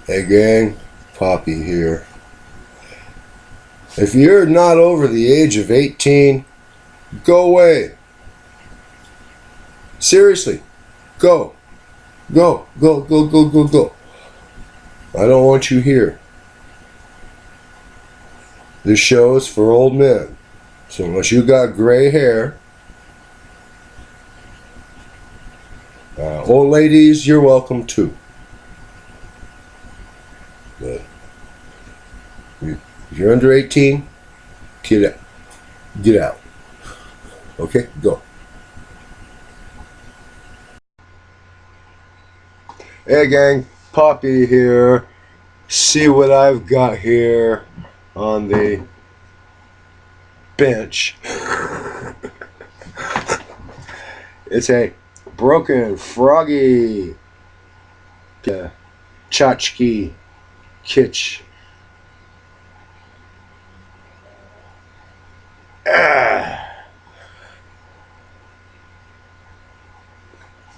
Hey gang, Poppy here. If you're not over the age of 18, go away. Seriously, go. Go, go, go, go, go, go. I don't want you here. This show is for old men. So unless you got gray hair, old ladies, you're welcome too. But if you're under 18, get out. Get out. Okay, go. Hey gang, Poppy here. See what I've got here on the bench. It's a broken froggy tchotchke kitsch.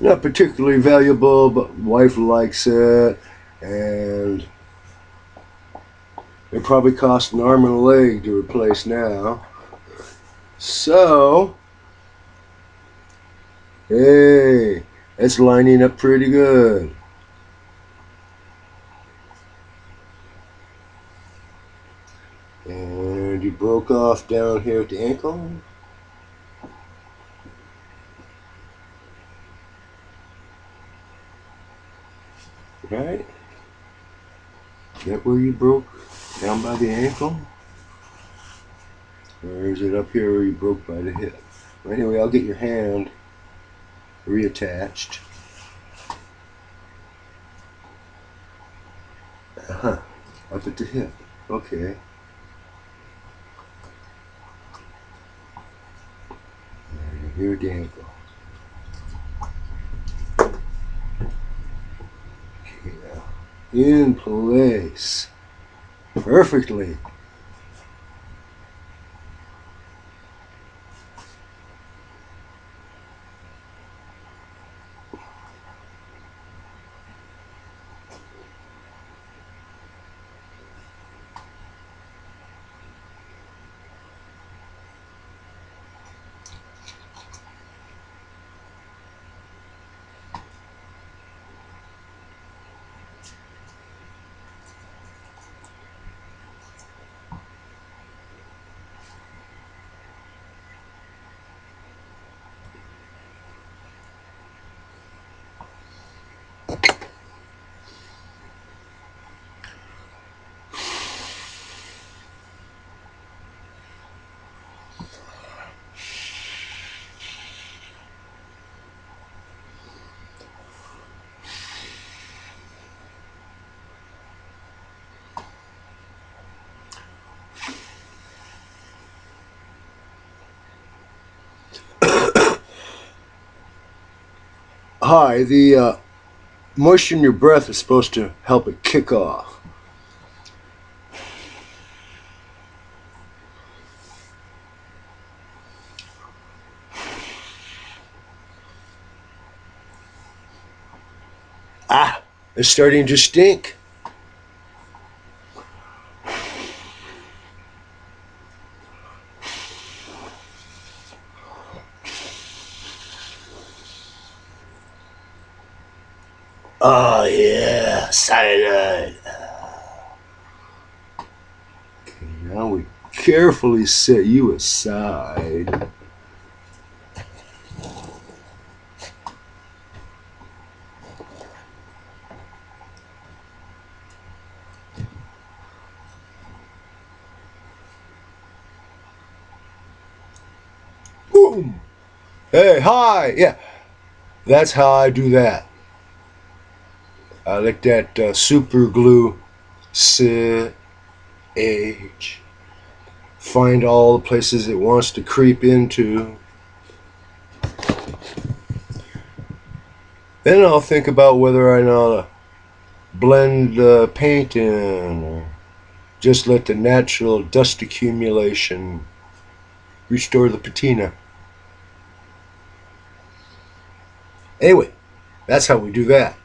Not particularly valuable, but wife likes it, and it probably costs an arm and a leg to replace now. So, hey, it's lining up pretty good. And you broke off down here at the ankle. Right? Is that where you broke? Down by the ankle? Or is it up here where you broke by the hip? Well, anyway, I'll get your hand reattached. Uh-huh. Up at the hip. Okay. And here at the ankle. Okay, now. In place. Perfectly. Hi, the moisture in your breath is supposed to help it kick off. Ah, it's starting to stink. Oh yeah, cyanide. Okay, now we carefully set you aside. Boom. Hey, hi. Yeah, that's how I do that. I like that super glue. Sit, age. Find all the places it wants to creep into. Then I'll think about whether I ought to blend the paint in or just let the natural dust accumulation restore the patina. Anyway, that's how we do that.